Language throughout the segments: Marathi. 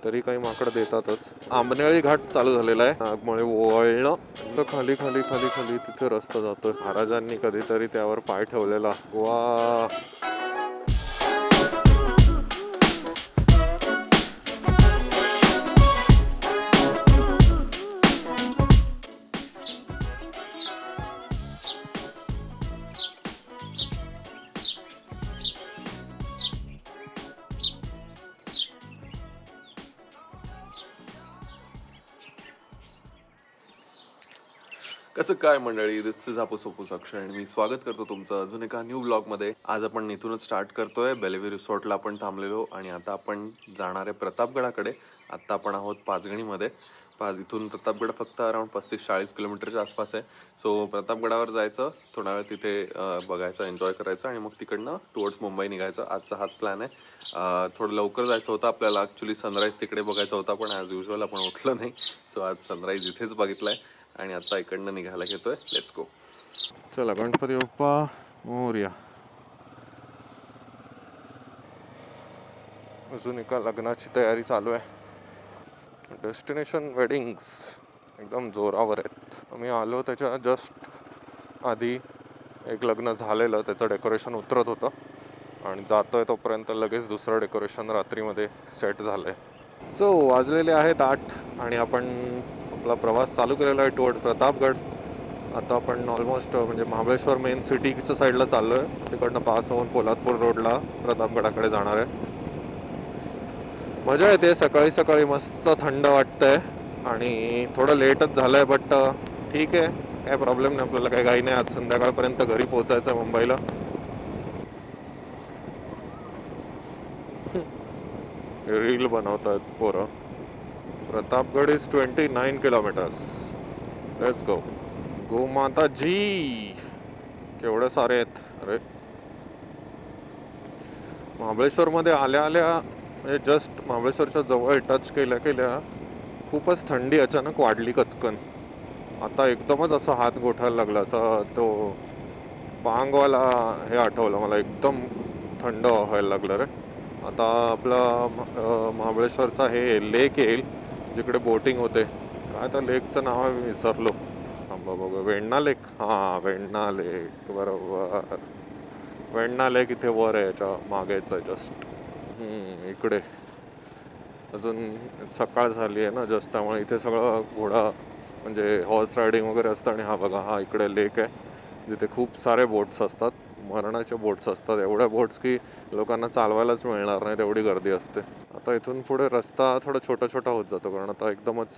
तरी काही माकड देतातच। आंबनेळी घाट चालू झालेला आहे, नागमोळे वळणं तर खाली खाली खाली खाली तिथे रस्ता जातोय। महाराजांनी कधीतरी त्यावर पाय ठेवलेला। वा कसं काय मंडळी, दिस इज हापूस हापूस अक्षय आणि मी स्वागत करतो तुमचं अजून एका न्यू ब्लॉगमध्ये। आज आपण इथूनच स्टार्ट करतोय। बेलेव्ह्यू रिसॉर्टला आपण थांबलेलो आणि आता आपण जाणार आहे प्रतापगडाकडे। आता आपण आहोत पाचगणीमध्ये। इथून प्रतापगड फक्त अराउंड 35-40 किलोमीटरच्या आसपास आहे। सो प्रतापगडावर जायचं, थोडा वेळ तिथे बघायचं, एन्जॉय करायचं आणि मग तिकडनं टुवर्ड्स मुंबई निघायचं। आजचा हाच प्लॅन आहे। थोडं लवकर जायचं होतं आपल्याला, ॲक्च्युली सनराईज तिकडे बघायचा होता, पण ॲज युजल आपण उठलो नाही। सो आज सनराईज इथेच बघितलाय आणि आता इकडनं निघायला घेतोय। Let's go. चला, गणपती बाप्पा मोरया। अजून एका लग्नाची तयारी चालू आहे। डेस्टिनेशन वेडिंग्स एकदम जोरावर आहेत। आम्ही आलो त्याच्या जस्ट आधी एक लग्न झालेलं, त्याचं डेकोरेशन उतरत होतं आणि जातोय तोपर्यंत लगेच दुसरं डेकोरेशन रात्रीमध्ये सेट झालंय। सो वाजलेले आहेत 8 आणि आपण आपला प्रवास चालू केलेला आहे टुवर्ड प्रतापगड। आता आपण ऑलमोस्ट म्हणजे महाबळेश्वर मेन सिटीच्या साईडला चाललो आहे। तिकडनं पास होऊन पोलादपूर रोडला प्रतापगडाकडे जाणार आहे। मजा येते, सकाळी सकाळी मस्त थंड वाटतंय आणि थोडं लेटच झालंय, बट ठीक आहे, काय प्रॉब्लेम नाही, आपल्याला काही घाई नाही। आज संध्याकाळपर्यंत घरी पोहोचायचं मुंबईला। रील बनवतात पोरं। Pratapgad is 29 kilometres. Let's go. गोमाता जी केवढे सारे आहेत। अरे महाबळेश्वरमध्ये आल्या आल्या म्हणजे जस्ट महाबळेश्वरच्या जवळ टच केल्या केल्या खूपच थंडी अचानक वाढली कचकन। आता एकदमच असं हात गोठायला लागला, असं तो पांगवाला हे आठवलं मला, एकदम थंड व्हायला लागलं रे। आता आपला महाबळेश्वरचा हे लेक येईल जिकडे बोटिंग होते, काय त्या लेकचं नाव आहे मी विसरलो। बघा, वेण्णा लेक। हां, वेण्णा लेक, बरोबर। वेण्णा लेक इथे वर आहे, याच्या मागेच आहे जस्ट इकडे। अजून सकाळ झाली आहे ना जस्ट, त्यामुळे इथे सगळं घोडा म्हणजे हॉर्स रायडिंग वगैरे असतं। आणि हा बघा, हा इकडे लेक आहे जिथे खूप सारे बोट्स असतात, मरणाचे बोट्स असतात, एवढ्या बोट्स की लोकांना चालवायलाच मिळणार नाही, तेवढी गर्दी असते। आता इथून पुढे रस्ता थोडा छोटा छोटा होत जातो, कारण आता एकदमच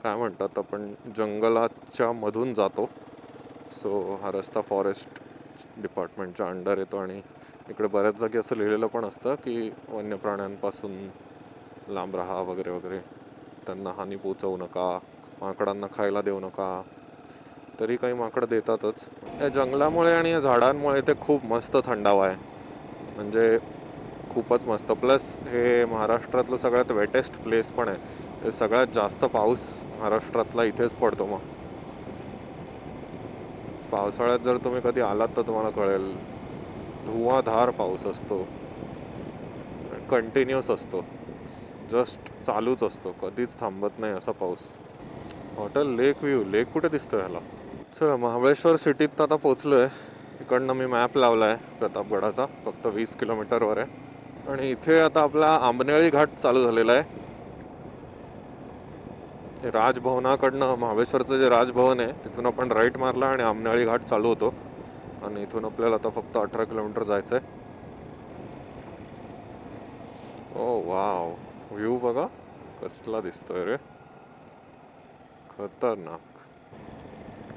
काय म्हणतात आपण जंगलाच्या मधून जातो। सो हा रस्ता फॉरेस्ट डिपार्टमेंटच्या अंडर येतो आणि इकडे बऱ्याच जागी असं लिहिलेलं पण असतं की वन्य प्राण्यांपासून लांब राहा वगैरे वगैरे, त्यांना हानी पोचवू नका, माकडांना खायला देऊ नका। तरी काही माकड देतातच। या जंगलामुळे आणि या झाडांमुळे इथे खूप मस्त थंडावा आहे, म्हणजे खूपच मस्त। प्लस हे महाराष्ट्रातलं सगळ्यात वेटेस्ट प्लेस पण आहे। सगळ्यात जास्त पाऊस महाराष्ट्रातला इथेच पडतो। मग पावसाळ्यात जर तुम्ही कधी आलात तर तुम्हाला कळेल, धुवाधार पाऊस असतो, कंटिन्युअस असतो, जस्ट चालूच असतो, कधीच थांबत नाही असा पाऊस। हॉटेल लेक व्ह्यू, लेक कुठे दिसतोय ह्याला? चला, महाबळेश्वर सिटीत आता पोचलोय। इकडनं मी मॅप लावलाय प्रतापगडाचा, फक्त 20 किलोमीटरवर आहे। आणि इथे आता आपला आंबनेळी घाट चालू झालेला आहे। राजभवनाकडनं, महाबळेश्वरचं जे राजभवन आहे तिथून आपण राईट मारला आणि आंबनेळी घाट चालू होतो। आणि इथून आपल्याला आता फक्त 18 किलोमीटर जायचं आहे। ओ वाव, व्ह्यू बघा कसला दिसतोय रे, खतरनाक।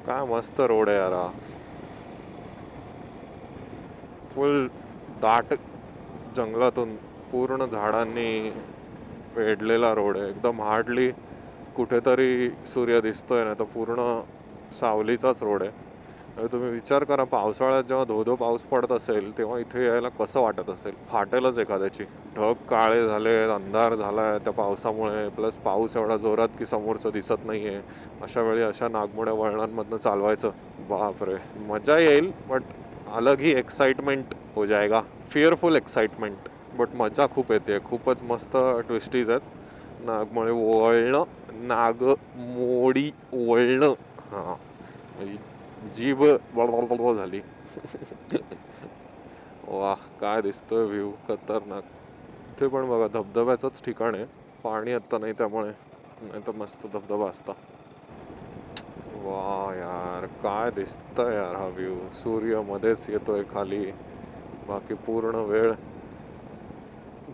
काय मस्त रोड आहे यार, फुल दाट जंगलातून पूर्ण झाडांनी वेढलेला रोड आहे। एकदम हार्डली कुठेतरी सूर्य दिसतोय, ना तर पूर्ण सावलीचाच रोड आहे। तुम्ही विचार करा, पावसाळ्यात जेव्हा धो पाऊस पडत असेल तेव्हा इथे यायला कसं वाटत असेल, फाटेलच एखाद्याची। ढग काळे झाले, अंधार झालाय त्या पावसामुळे, प्लस पाऊस एवढा जोरात की समोरचं दिसत नाहीये। अशा वेळी अशा नागमोड्या वळणांमधनं चालवायचं, बापरे मजा येईल, बट अलग ही एक्साइटमेंट हो जाएगा। फिअरफुल एक्साइटमेंट, बट मजा खूप येते, खूपच मस्त ट्विस्टीज आहेत। नागमोडी वळणं, नागमोडी वळणं. हा, जीभ बळबळ झाली. वा, काय दिसतोय व्ह्यू, खतरनाक. इथे पण बघा धबधब्याचंच ठिकाण आहे, पाणी आता नाही त्यामुळे, नाही तर मस्त धबधबा असता. वा यार, काय दिसतंय यार हा व्ह्यू. सूर्य मध्येच येतोय खाली, बाकी पूर्ण वेळ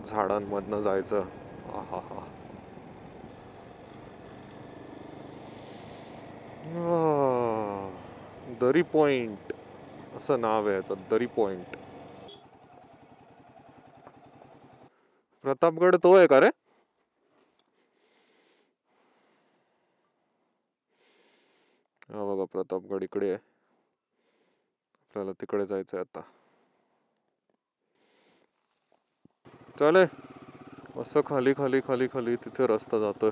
झाडांमधनं जायचं. आहा हा. दरी पॉइंट असं नाव आहे याचं, दरी पॉइंट. प्रतापगड तो आहे का रे? हा बघा, प्रतापगड इकडे आहे. आपल्याला तिकडे जायचंय आता. चले, असं खाली खाली खाली खाली तिथे रस्ता जातोय.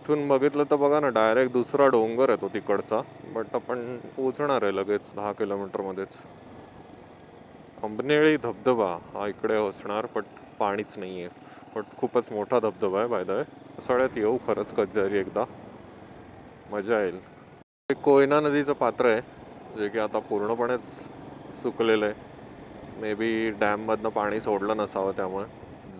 इथून बघितलं तर बघा ना, डायरेक्ट दुसरा डोंगर आहे तो तिकडचा. बट आपण पोहोचणार आहे लगेच 10 किलोमीटर मध्येच. अंबनेळी धबधबा हा इकडे असणार, पण पाणीच नाहीये. बट खूपच मोठा धबधबा आहे बाय द वे. पावसाळ्यात येऊ खरंच कधीतरी एकदा, मजा येईल. हे कोयना नदीचं पात्र आहे, जे की आता पूर्णपणेच सुकलेलं आहे. मे बी डॅममधनं पाणी सोडलं नसावं त्यामुळे.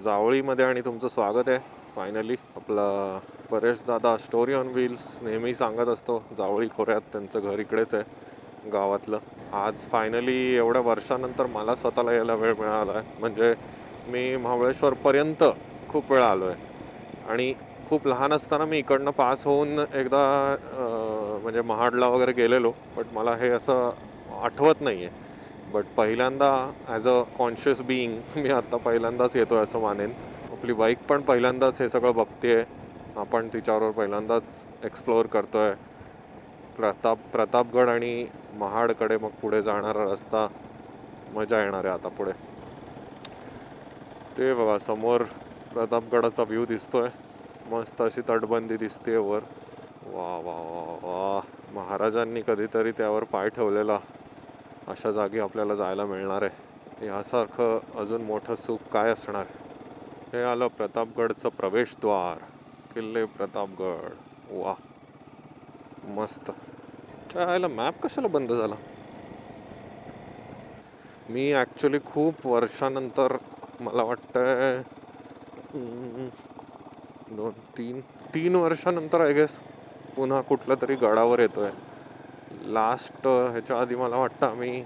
जावळीमध्ये आणि तुमचं स्वागत आहे. फायनली आपला परेश दादा स्टोरी ऑन व्हील्स नेहमी सांगत असतो, जावळी खोऱ्यात त्यांचं घर इकडेच आहे गावातलं. आज फायनली एवढ्या वर्षानंतर मला स्वतःला यायला वेळ मिळाला आहे. म्हणजे मी महाबळेश्वरपर्यंत खूप वेळा आलो आहे, आणि खूप लहान असताना मी इकडनं पास होऊन एकदा म्हणजे महाडला वगैरे गेलेलो, बट मला हे असं आठवत नाही आहे. बट पहिल्यांदा ॲज अ कॉन्शियस बिईंग मी आत्ता पहिल्यांदाच येतो आहे असं मानेन. आपली बाईक पण पहिल्यांदाच हे सगळं बघते आहे, आपण तिच्याबरोबर पहिल्यांदाच एक्सप्लोअर करतो आहे. प्रतापगड आणि महाडकडे मग पुढे जाणारा रस्ता, मजा येणार आहे आता पुढे. ते बघा समोर प्रतापगडाचा व्ह्यू दिसतोय, मस्त अशी तटबंदी दिसते वर. वा वा वा वा, महाराजांनी कधीतरी त्यावर पाय ठेवलेला, अशा जागी आपल्याला जायला मिळणार आहे. यासारखं अजून मोठं सुख काय असणार. हे आलं प्रतापगडचं प्रवेशद्वार, किल्ले प्रतापगड. वा, मस्त. त्याला मॅप कशाला बंद झाला? मी ॲक्च्युली खूप वर्षानंतर, मला वाटतं 2-3 वर्षानंतर आय गेस पुन्हा कुठल्या तरी गडावर येतोय. लास्ट ह्याच्या आधी मला वाटतं आम्ही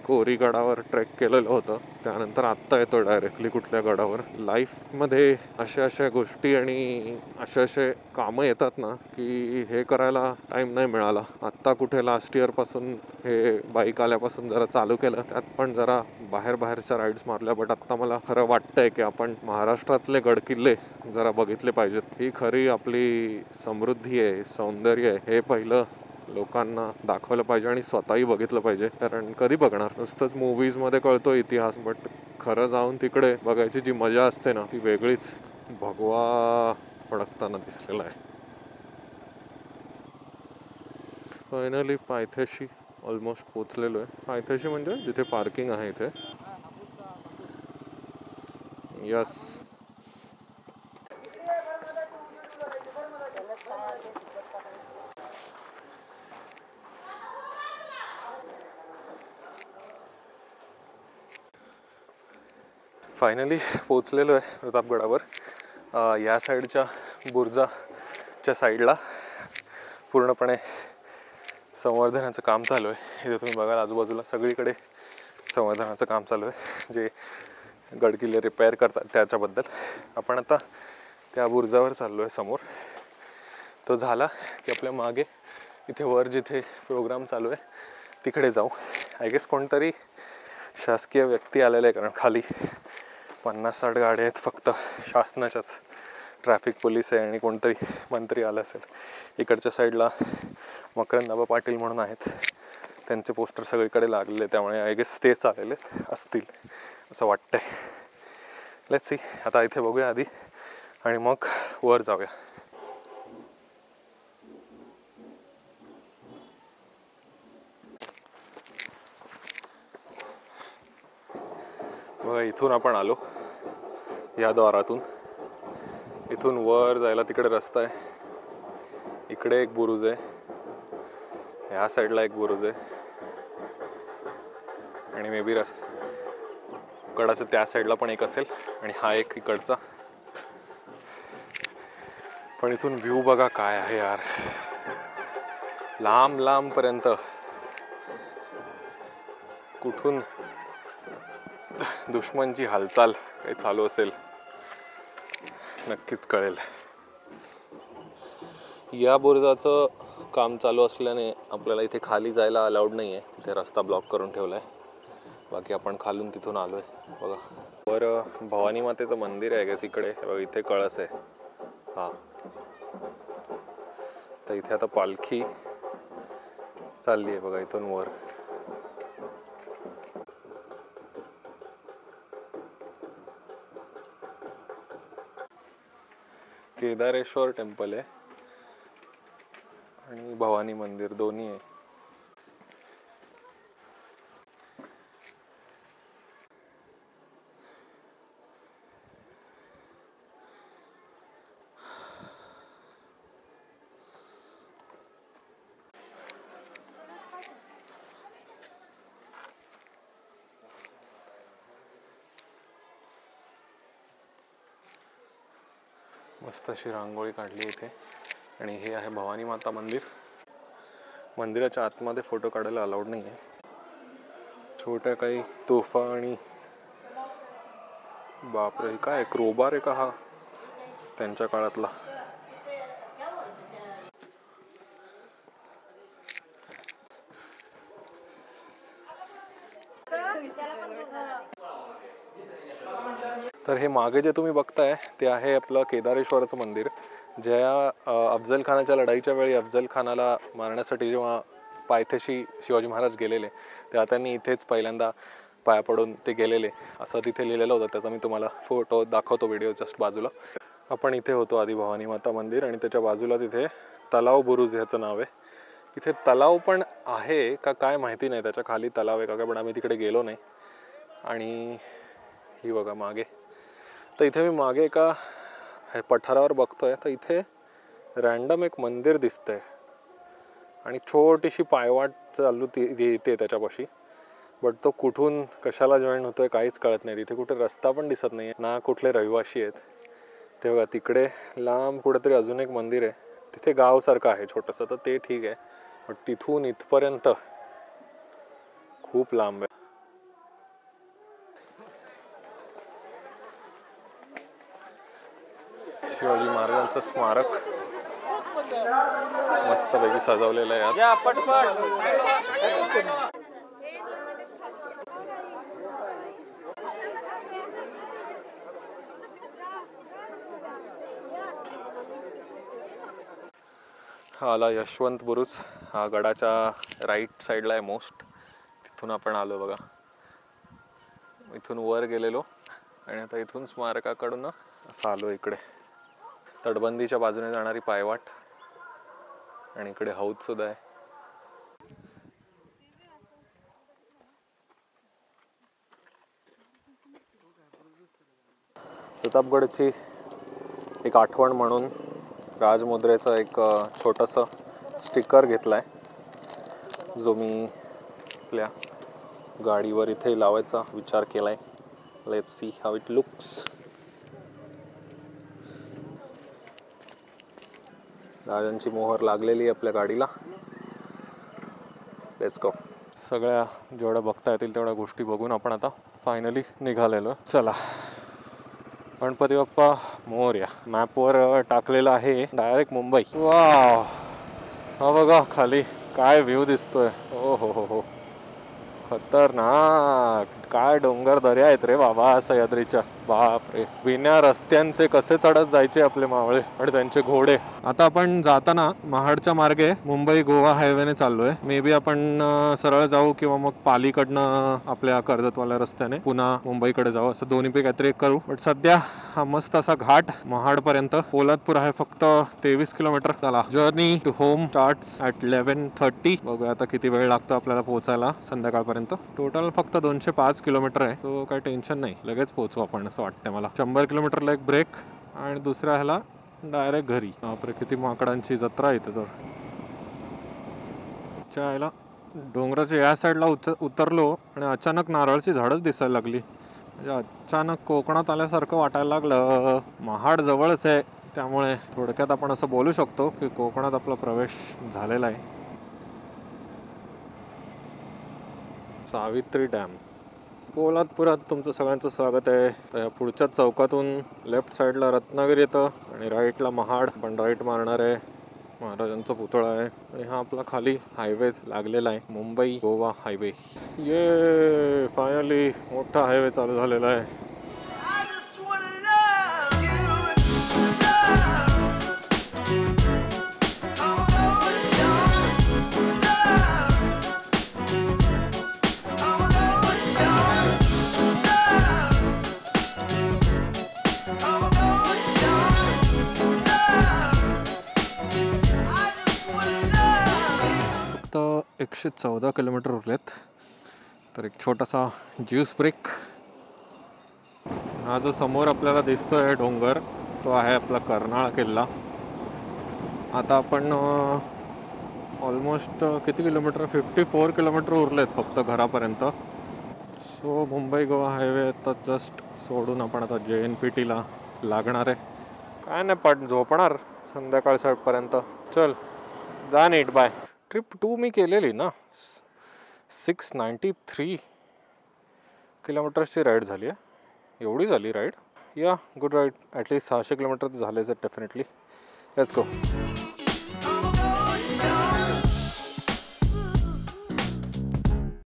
कोरी गडावर ट्रेक केलेलं होतं, त्यानंतर आत्ता येतो डायरेक्टली कुठल्या गडावर. लाईफमध्ये अशा गोष्टी आणि असे कामं येतात ना, की हे करायला टाईम नाही मिळाला. आत्ता कुठे लास्ट इयरपासून हे बाईक आल्यापासून जरा चालू केलं, त्यात पण जरा बाहेरच्या राईड्स मारल्या. बट आत्ता मला खरं वाटतंय की आपण महाराष्ट्रातले गडकिल्ले जरा बघितले पाहिजेत. ही खरी आपली समृद्धी आहे, सौंदर्य आहे, हे पहिलं लोकांना दाखवलं पाहिजे आणि स्वतःही बघितलं पाहिजे. कारण कधी बघणार, नुसतंच मूवीजमध्ये कळतो इतिहास, बट खरं जाऊन तिकडे बघायची जी मजा असते ना, ती वेगळीच. भगवा फडकताना दिसलेला आहे. फायनली पायथ्याशी ऑलमोस्ट पोचलेलो आहे. पायथ्याशी म्हणजे जिथे पार्किंग आहे इथे. यस, फायनली पोचलेलो आहे प्रतापगडावर. या साईडच्या बुर्जाच्या साईडला पूर्णपणे संवर्धनाचं काम चालू आहे. इथे तुम्ही बघाल आजूबाजूला सगळीकडे संवर्धनाचं काम चालू आहे, जे गडकिल्ले रिपेअर करतात त्याच्याबद्दल. आपण आता त्या बुर्जावर चाललो आहे समोर. तो झाला की आपल्या मागे इथे वर जिथे प्रोग्राम चालू आहे तिकडे जाऊ. आय गेस कोणतरी शासकीय व्यक्ती आलेला आहे, कारण खाली 50-60 गाड्या आहेत फक्त शासनाच्याच. ट्रॅफिक पोलीस आहे आणि कोणतरी मंत्री आला असेल. इकडच्या साईडला मकरंदाबा पाटील म्हणून आहेत, त्यांचे पोस्टर सगळीकडे लागलेले, त्यामुळे आय गेस तेच आलेले असतील असं वाटतंय. Let's see. आता इथे बघूया आधी आणि मग वर जाऊया. बघा, इथून आपण आलो या द्वारातून. इथून वर जायला तिकडे रस्ता आहे. इकडे एक बुरुज आहे, ह्या साईडला एक बुरुज आहे आणि मे बी गडाचं त्या साईडला पण एक असेल आणि हा एक इकडचा. पण इथून व्ह्यू बघा काय आहे यार, लांब लांब पर्यंत. कुठून दुश्मनची हालचाल काही चालू असेल नक्कीच कळेल. या बुरुजाचं काम चालू असल्याने आपल्याला इथे खाली जायला अलाउड नाही आहे, तिथे रस्ता ब्लॉक करून ठेवला आहे. बाकी आपण खालून तिथून आलो आहे. बघा वर भवानी मातेचं मंदिर आहे गॅस इकडे. बघा इथे कळस आहे. हां, तर इथे आता पालखी चालली आहे बघा इथून वर. केदारेश्वर टेम्पल आहे आणि भवानी मंदिर दोन्ही आहे. मस्त अशी रांगोळी काढली इथे आणि हे आहे भवानी माता मंदिर. मंदिराच्या आतमध्ये फोटो काढायला अलाउड नाही आहे. छोट्या काही तोफा आणि बापरे काय क्रोबार आहे का हा त्यांच्या काळातला. तर हे मागे जे तुम्ही बघताय ते आहे आपलं केदारेश्वराचं मंदिर. ज्या अफजल खानाच्या लढाईच्या वेळी अफजल खानाला मारण्यासाठी जेव्हा पायथ्याशी शिवाजी महाराज गेलेले तेव्हा त्यांनी इथेच पहिल्यांदा पाया पडून ते गेलेले असं तिथे लिहिलेलं होतं. त्याचा मी तुम्हाला फोटो दाखवतो व्हिडिओ जस्ट बाजूला. आपण इथे होतो आधी भवानी माता मंदिर आणि त्याच्या बाजूला तिथे तलाव बुरुज ह्याचं नाव आहे. इथे तलाव पण आहे का काय माहिती नाही, त्याच्या खाली तलाव आहे का काय, पण आम्ही तिकडे गेलो नाही. आणि ही बघा मागे, तर इथे मी मागे एका पठारावर बघतोय तर इथे रँडम एक मंदिर दिसतंय आणि छोटीशी पायवाट चालू येते त्याच्यापाशी. बट तो कुठून कशाला जॉईन होतोय काहीच कळत नाही. तिथे कुठे रस्ता पण दिसत नाही ना कुठले रहिवाशी आहेत. ते बघा तिकडे लांब कुठेतरी अजून एक मंदिर आहे, तिथे गावसारखं आहे छोटंसं, तर ते ठीक आहे. बट तिथून इथपर्यंत खूप लांब आहे. शिवाजी महाराजांचं स्मारक मस्तपैकी सजवलेलं आहे. हा आला यशवंत बुरुज. हा गडाच्या राईट साईडला आहे मोस्ट. तिथून आपण आलो बघा, इथून वर गेलेलो आणि आता इथून स्मारकाकडून असं आलो इकडे. तटबंदीच्या बाजूने जाणारी पायवाट आणि इकडे हौद सुद्धा आहे. प्रतापगडची एक आठवण म्हणून राजमुद्रेचं एक छोटंसं स्टिकर घेतलाय जो मी आपल्या गाडीवर इथे लावायचा विचार केलाय. Let's see how it looks. राजांची मोहर लागलेली आहे आपल्या गाडीला. Let's go. सगळ्या जेवढ्या बघता येतील तेवढ्या गोष्टी बघून आपण आता फायनली निघालेलो. चला, गणपती बाप्पा मोरया. मॅपवर टाकलेलं आहे डायरेक्ट मुंबई. वाव, हा बघा खाली काय व्ह्यू दिसतोय. ओ हो हो हो, खतरनाक. काय डोंगर दर्या आहेत रे बाबा सह्याद्रीच्या. बाप रे, विण्या रस्त्यांचे कसे चढत जायचे आपले मावळे आणि त्यांचे घोडे. आता आपण जाताना महाडच्या मार्गे मुंबई गोवा हायवेने चाललोय. मे बी आपण सरळ जाऊ किंवा मग पालीकडनं आपल्या कर्जतवाल्या रस्त्याने पुन्हा मुंबईकडे जाऊ, असं दोन्हीपैकी काहीतरी एक करू. बट सध्या हा मस्त असा घाट महाड पर्यंत. पोलादपूर आहे फक्त 23 किलोमीटर. चला, journey to home starts at 11:30. बघूया आता किती वेळ लागतो आपल्याला पोहोचायला संध्याकाळपर्यंत. टोटल फक्त 205 किलोमीटर आहे, तो काही टेन्शन नाही, लगेच पोहोचू आपण असं वाटतंय मला. 100 किलोमीटरला एक ब्रेक आणि दुसऱ्या ह्याला डायरेक्ट घरी. बापरे किती माकडांची जत्रा इथे तर. ह्याला डोंगराच्या या साईडला उतरलो आणि अचानक नारळची झाडच दिसायला लागली. म्हणजे अचानक कोकणात आल्यासारखं वाटायला लागलं. महाड जवळच आहे, त्यामुळे थोडक्यात आपण असं बोलू शकतो की कोकणात आपला प्रवेश झालेला आहे. सावित्री डॅम पोलादपुरात तुमचं सगळ्यांचं स्वागत आहे. तर या पुढच्या चौकातून लेफ्ट साईडला रत्नागिरी येतं आणि राईटला महाड. पण राईट मारणार आहे, महाराजांचा पुतळा आहे. आणि हा आपला खाली हायवे लागलेला आहे, मुंबई गोवा हायवे. ये फायनली मोठा हायवे चालू झालेला आहे. फक्त 114 किलोमीटर उरलेत, तर एक छोटासा ज्यूस ब्रेक. हा जो समोर आपल्याला दिसतोय डोंगर, तो आहे आपला कर्नाळ किल्ला. आता आपण ऑलमोस्ट किती किलोमीटर, 54 किलोमीटर उरलेत फक्त घरापर्यंत. सो मुंबई गोवा हायवे आता जस्ट सोडून आपण आता JNPTला लागणार आहे. काय नाही, पण झोपणार संध्याकाळ 7पर्यंत. चल जा नीट, बाय. ट्रिप 2 मी केलेली ना, 693 किलोमीटर्सची राईड झाली आहे. एवढी झाली राईड? या गुड राईड. ॲटलीस्ट 600 किलोमीटर झालेच आहेत डेफिनेटली. Let's go.